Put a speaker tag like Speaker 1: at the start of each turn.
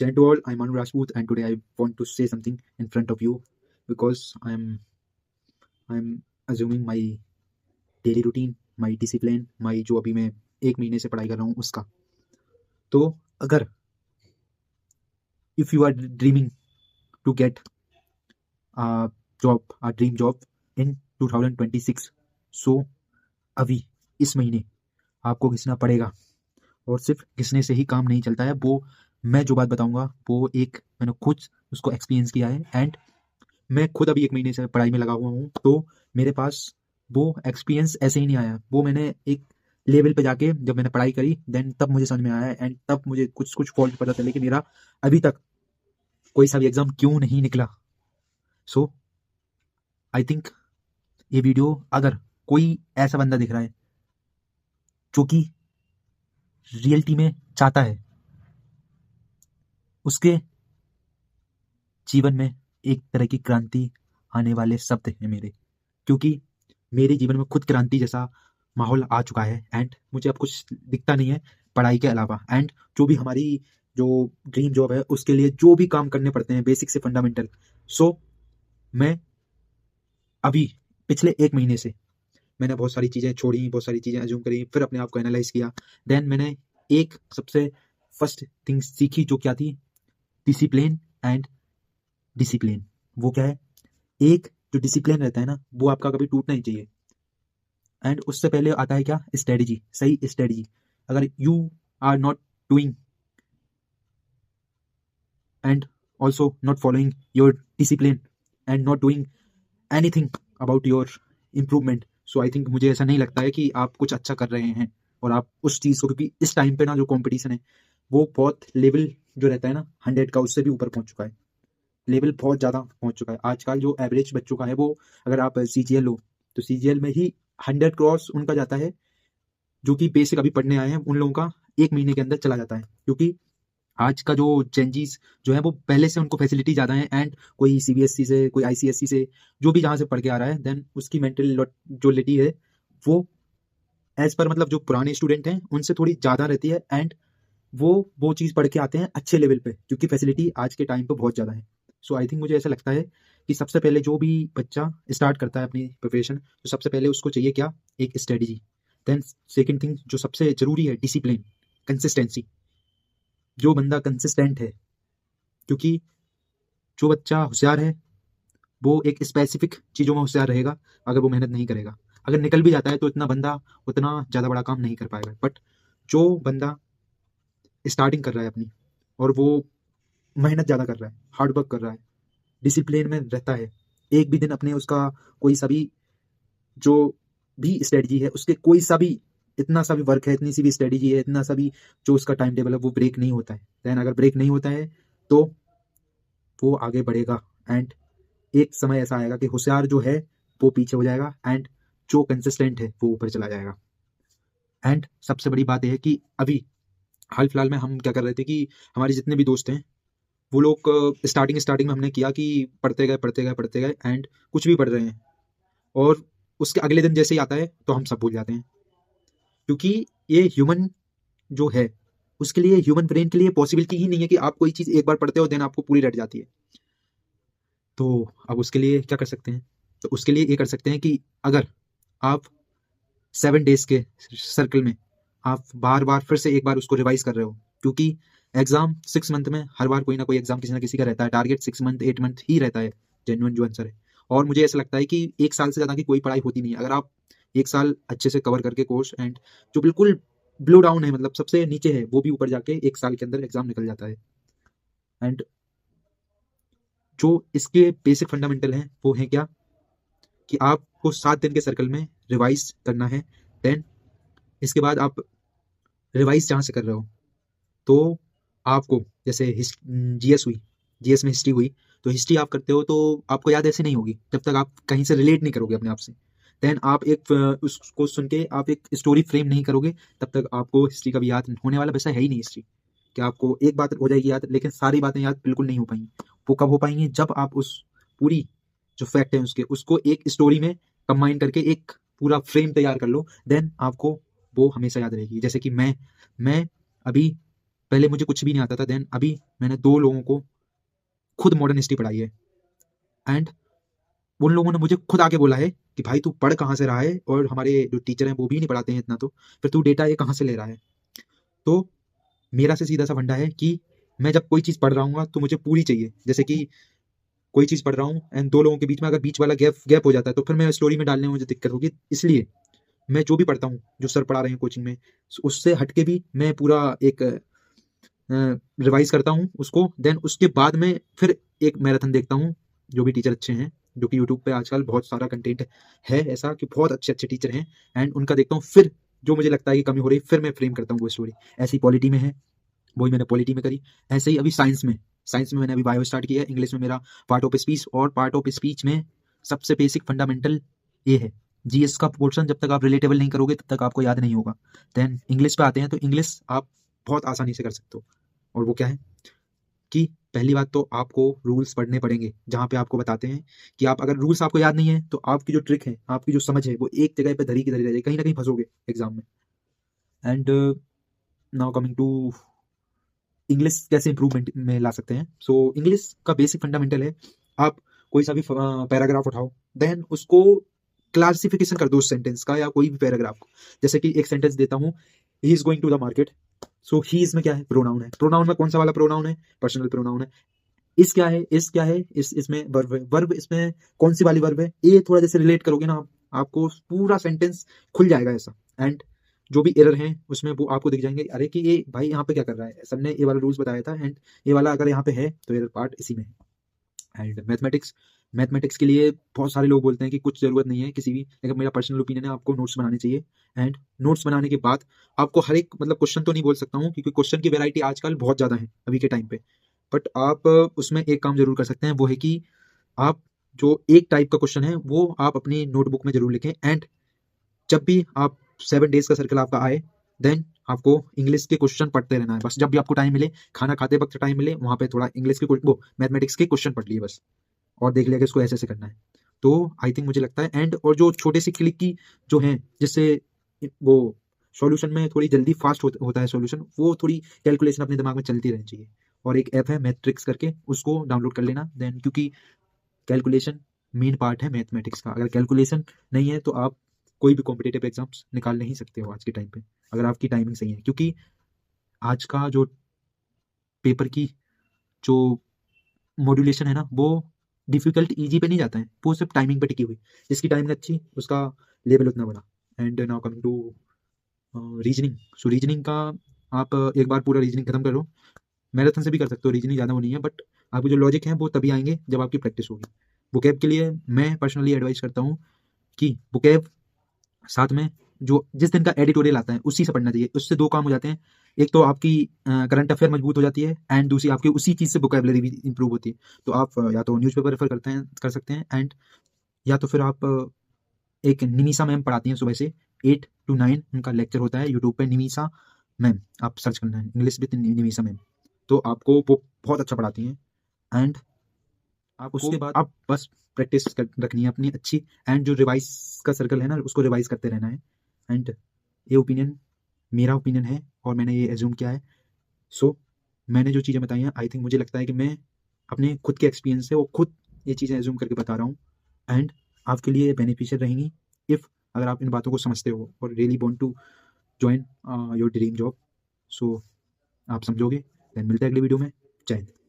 Speaker 1: Then to all, I'm Manu Rajput, and today I want to say something in front of you because I'm assuming my daily routine, my discipline, my जो अभी मैं 1 महीने से पढ़ाई कर रहा हूँ उसका. तो अगर if you are dreaming to get a job, a dream job in 2026, so अभी इस महीने आपको घिसना पड़ेगा. और सिर्फ घिसने से ही काम नहीं चलता है. वो मैं जो बात बताऊंगा वो मैंने खुद उसको एक्सपीरियंस किया है एंड मैं खुद अभी 1 महीने से पढ़ाई में लगा हुआ हूँ. तो मेरे पास वो एक्सपीरियंस ऐसे ही नहीं आया. वो मैंने एक लेवल पे जाके जब मैंने पढ़ाई करी देन तब मुझे समझ में आया एंड तब मुझे कुछ कुछ फॉल्ट पता चले कि मेरा अभी तक कोई सा भी एग्जाम क्यों नहीं निकला. सो आई थिंक ये वीडियो अगर कोई ऐसा बंदा दिख रहा है जो कि रियलिटी में चाहता है, उसके जीवन में एक तरह की क्रांति आने वाले शब्द हैं मेरे, क्योंकि मेरे जीवन में खुद क्रांति जैसा माहौल आ चुका है एंड मुझे अब कुछ दिखता नहीं है पढ़ाई के अलावा. एंड जो भी हमारी जो ड्रीम जॉब है उसके लिए जो भी काम करने पड़ते हैं बेसिक से फंडामेंटल, सो मैं अभी पिछले 1 महीने से मैंने बहुत सारी चीज़ें छोड़ी, बहुत सारी चीज़ें अज्यूम करी, फिर अपने आप को एनालाइज किया. देन मैंने एक सबसे फर्स्ट थिंग सीखी जो क्या थी, डिसिप्लिन एंड डिसिप्लिन. वो क्या है, एक जो डिसिप्लिन रहता है ना वो आपका कभी टूटना नहीं चाहिए. एंड उससे पहले आता है क्या, स्ट्रेटजी, सही स्ट्रेटजी. अगर you are not doing and also not following your discipline and not doing anything about your improvement, so I think मुझे ऐसा नहीं लगता है कि आप कुछ अच्छा कर रहे हैं. और आप उस चीज़ को, क्योंकि इस टाइम पे ना जो कंपटीशन है वो बहुत लेवल जो रहता है ना 100 का उससे भी ऊपर पहुंच चुका है. लेवल बहुत ज़्यादा पहुंच चुका है. आजकल जो एवरेज बच्चों का है वो, अगर आप सीजीएल लो तो सीजीएल में ही 100 क्रॉस उनका जाता है, जो कि बेसिक अभी पढ़ने आए हैं उन लोगों का 1 महीने के अंदर चला जाता है. क्योंकि आज का जो चेंजेस जो है वो पहले से उनको फैसिलिटी ज़्यादा है एंड कोई सीबीएसई से, कोई आईसीएसई से, जो भी जहाँ से पढ़ के आ रहा है देन उसकी मेंटल जो लिटी है वो एज पर मतलब जो पुराने स्टूडेंट हैं उनसे थोड़ी ज़्यादा रहती है. एंड वो चीज़ पढ़ के आते हैं अच्छे लेवल पे, क्योंकि फैसिलिटी आज के टाइम पे बहुत ज़्यादा है. सो आई थिंक मुझे ऐसा लगता है कि सबसे पहले जो भी बच्चा स्टार्ट करता है अपनी प्रिपरेशन, तो सबसे पहले उसको चाहिए क्या, एक स्ट्रेटजी. देन सेकेंड थिंग जो सबसे ज़रूरी है, डिसिप्लिन, कंसिस्टेंसी. जो बंदा कंसिस्टेंट है, क्योंकि जो बच्चा होशियार है वो एक स्पेसिफिक चीज़ों में होशियार रहेगा. अगर वो मेहनत नहीं करेगा, अगर निकल भी जाता है तो उतना ज़्यादा बड़ा काम नहीं कर पाएगा. बट जो बंदा स्टार्टिंग कर रहा है अपनी और वो मेहनत ज़्यादा कर रहा है, हार्ड वर्क कर रहा है, डिसिप्लिन में रहता है, एक भी दिन अपने उसका कोई सा भी जो भी स्ट्रेटजी है उसके कोई सा भी इतना सा भी वर्क है, इतनी सी भी स्ट्रेटजी है, इतना सा भी जो उसका टाइम टेबल है वो ब्रेक नहीं होता है. देन अगर ब्रेक नहीं होता है तो वो आगे बढ़ेगा एंड एक समय ऐसा आएगा कि होशियार जो है वो पीछे हो जाएगा एंड जो कंसिस्टेंट है वो ऊपर चला जाएगा. एंड सबसे बड़ी बात यह है कि अभी हाल फिलहाल में हम क्या कर रहे थे कि हमारे जितने भी दोस्त हैं वो लोग स्टार्टिंग में हमने किया कि पढ़ते गए एंड कुछ भी पढ़ रहे हैं और उसके अगले दिन जैसे ही आता है तो हम सब भूल जाते हैं. क्योंकि ये ह्यूमन जो है उसके लिए, ह्यूमन ब्रेन के लिए पॉसिबिलिटी ही नहीं है कि आप कोई चीज़ एक बार पढ़ते हो देन आपको पूरी रट जाती है. तो अब उसके लिए क्या कर सकते हैं, तो उसके लिए ये कर सकते हैं कि अगर आप 7 डेज के सर्कल में आप बार बार फिर से एक बार उसको रिवाइज कर रहे हो, क्योंकि एग्जाम 6 मंथ में हर बार कोई ना कोई एग्जाम किसी ना किसी का रहता है. टारगेट 6 मंथ 8 मंथ ही रहता है जेन्युइन जो आंसर है. और मुझे ऐसा लगता है कि 1 साल से ज़्यादा की कोई पढ़ाई होती नहीं. अगर आप 1 साल अच्छे से कवर करके कोर्स एंड जो बिल्कुल ब्लो डाउन है, मतलब सबसे नीचे है, वो भी ऊपर जाके 1 साल के अंदर एग्जाम निकल जाता है. एंड जो इसके बेसिक फंडामेंटल हैं वो है क्या, कि आपको 7 दिन के सर्कल में रिवाइज करना है. देन इसके बाद आप रिवाइज जहाँ से कर रहे हो तो आपको जैसे जीएस हुई, जीएस में हिस्ट्री हुई, तो हिस्ट्री आप करते हो तो आपको याद ऐसे नहीं होगी जब तक आप कहीं से रिलेट नहीं करोगे अपने आप से. देन आप एक उसको सुन के आप एक स्टोरी फ्रेम नहीं करोगे तब तक आपको हिस्ट्री का भी याद होने वाला वैसा है ही नहीं. हिस्ट्री कि आपको एक बात हो जाएगी याद लेकिन सारी बातें याद बिल्कुल नहीं हो पाएंगी. वो कब हो पाएंगी, जब आप उस पूरी जो फैक्ट है उसको एक स्टोरी में कंबाइन करके एक पूरा फ्रेम तैयार कर लो. देन आपको वो हमेशा याद रहेगी. जैसे कि मैं अभी पहले मुझे कुछ भी नहीं आता था, देन अभी मैंने 2 लोगों को खुद मॉडर्न हिस्ट्री पढ़ाई है, एंड उन लोगों ने मुझे खुद आके बोला है कि भाई तू पढ़ कहाँ से रहा है, और हमारे जो टीचर हैं वो भी नहीं पढ़ाते हैं इतना, तो फिर तू डेटा ये कहाँ से ले रहा है। तो मेरा से सीधा सा फंडा है कि मैं जब कोई चीज़ पढ़ रहा हूँ तो मुझे पूरी चाहिए। जैसे कि कोई चीज़ पढ़ रहा हूँ एंड 2 लोगों के बीच में अगर बीच वाला गैप गैप हो जाता है तो फिर मैं स्टोरी में डालने में मुझे दिक्कत होगी। इसलिए मैं जो भी पढ़ता हूँ, जो सर पढ़ा रहे हैं कोचिंग में, उससे हट के भी मैं पूरा एक रिवाइज करता हूँ उसको। देन उसके बाद में फिर एक मैराथन देखता हूँ, जो भी टीचर अच्छे हैं, जो कि यूट्यूब पे आजकल बहुत सारा कंटेंट है ऐसा कि बहुत अच्छे अच्छे टीचर हैं, एंड उनका देखता हूँ। फिर जो मुझे लगता है कि कमी हो रही है, फिर मैं फ्रेम करता हूँ वो स्टोरी। ऐसी पॉलिटी में है, वही मैंने पॉलिटी में करी। ऐसे ही अभी साइंस में मैंने अभी बायो स्टार्ट किया है। इंग्लिश में मेरा पार्ट ऑफ स्पीच, और पार्ट ऑफ स्पीच में सबसे बेसिक फंडामेंटल ये है। जीएस का पोर्शन जब तक आप रिलेटेबल नहीं करोगे तब तक आपको याद नहीं होगा। देन इंग्लिश पे आते हैं, तो इंग्लिश आप बहुत आसानी से कर सकते हो। और वो क्या है कि पहली बात तो आपको रूल्स पढ़ने पड़ेंगे, जहाँ पे आपको बताते हैं कि आप अगर रूल्स आपको याद नहीं है तो आपकी जो ट्रिक है, आपकी जो समझ है, वो एक जगह पे धरी की धरी रह जाएगी, कहीं ना कहीं फंसोगे एग्जाम में। And now coming to English कैसे इंप्रूवमेंट में ला सकते हैं। सो इंग्लिश का बेसिक फंडामेंटल है, आप कोई सा भी पैराग्राफ उठाओ, देन उसको क्लासिफिकेशन कर दो उस सेंटेंस का या कोई भी पैराग्राफ को। जैसे कि एक सेंटेंस देता हूँ, he is going to the market. So he इसमें क्या है, प्रोनाउन है। प्रोनाउन में कौन सा वाला प्रोनाउन है, पर्सनल प्रोनाउन है। इस क्या है, इस क्या है, इस इसमें वर्ब है। वर्ब इसमें कौन सी वाली वर्ब है, ये थोड़ा जैसे रिलेट करोगे ना आप, आपको पूरा सेंटेंस खुल जाएगा ऐसा। एंड जो भी एरर है उसमें वो आपको दिख जाएंगे, अरे कि ये भाई यहाँ पे क्या कर रहा है, सर ने ये वाला रूल्स बताया था एंड ये वाला अगर यहाँ पे है तो एरर पार्ट इसी में है। एंड मैथमेटिक्स के लिए बहुत सारे लोग बोलते हैं कि कुछ जरूरत नहीं है किसी भी, लेकिन मेरा पर्सनल ओपिनियन है आपको नोट्स बनाने चाहिए। एंड नोट्स बनाने के बाद आपको हर एक, मतलब क्वेश्चन तो नहीं बोल सकता हूँ क्योंकि क्वेश्चन की वैरायटी आजकल बहुत ज़्यादा है अभी के टाइम पे, बट आप उसमें एक काम जरूर कर सकते हैं, वो है कि आप जो एक टाइप का क्वेश्चन है वो आप अपनी नोटबुक में जरूर लिखें। एंड जब भी आप 7 डेज का सर्कल आपका आए, देन आपको इंग्लिश के क्वेश्चन पढ़ते रहना है बस। जब भी आपको टाइम मिले, खाना खाते वक्त टाइम मिले, वहां पे थोड़ा इंग्लिश के वो मैथमेटिक्स के क्वेश्चन पढ़ लिए बस, और देख लिया कि इसको ऐसे ऐसे करना है। तो आई थिंक मुझे लगता है, एंड और जो छोटे से क्लिक की जो है, जिससे वो सॉल्यूशन में थोड़ी जल्दी फास्ट होता है सॉल्यूशन, वो थोड़ी कैलकुलेशन अपने दिमाग में चलती रहनी चाहिए। और एक ऐप है मैट्रिक्स करके, उसको डाउनलोड कर लेना। देन क्योंकि कैलकुलेशन मेन पार्ट है मैथमेटिक्स का, अगर कैलकुलेशन नहीं है तो आप कोई भी कॉम्पिटेटिव एग्जाम्स निकाल नहीं सकते हो आज के टाइम पे, अगर आपकी टाइमिंग सही है। क्योंकि आज का जो पेपर की जो मॉड्यूलेशन है ना, वो डिफिकल्ट इजी पे नहीं जाता है, वो सिर्फ टाइमिंग पे टिकी हुई। जिसकी टाइमिंग अच्छी उसका लेवल उतना बड़ा। And now coming to reasoning. So reasoning का आप एक बार पूरा रीजनिंग खत्म करो, मैराथन से भी कर सकते हो, रीजनिंग ज़्यादा वो नहीं है, बट आपके जो लॉजिक है वो तभी आएंगे जब आपकी प्रैक्टिस होगी। बुकैब के लिए मैं पर्सनली एडवाइस करता हूँ कि बुकैब साथ में जो जिस दिन का एडिटोरियल आता है उसी से पढ़ना चाहिए। उससे 2 काम हो जाते हैं, एक तो आपकी करंट अफेयर मजबूत हो जाती है, एंड दूसरी आपकी उसी चीज़ से वोकैबुलरी भी इंप्रूव होती है। तो आप या तो न्यूज़पेपर रेफर कर सकते हैं, एंड या तो फिर आप एक निमिषा मैम पढ़ाती हैं सुबह से 8 to 9, उनका लेक्चर होता है यूट्यूब पे, निमिषा मैम, आप सर्च करना है इंग्लिश विद निमिषा मैम, तो आपको वो बहुत अच्छा पढ़ाती हैं। एंड आपको उसके बाद आप बस प्रैक्टिस रखनी है अपनी अच्छी, एंड जो रिवाइज का सर्कल है ना उसको रिवाइज करते रहना है। एंड ये ओपिनियन मेरा ओपिनियन है और मैंने ये एज्यूम किया है। सो मैंने जो चीज़ें बताई हैं, आई थिंक मुझे लगता है कि मैं अपने खुद के एक्सपीरियंस से वो खुद ये चीज़ें एज्यूम करके बता रहा हूँ, एंड आपके लिए बेनिफिशियल रहेंगी इफ़ अगर आप इन बातों को समझते हो और really want to join your dream job. So आप समझोगे। देन मिलते हैं अगली वीडियो में। जय हिंद।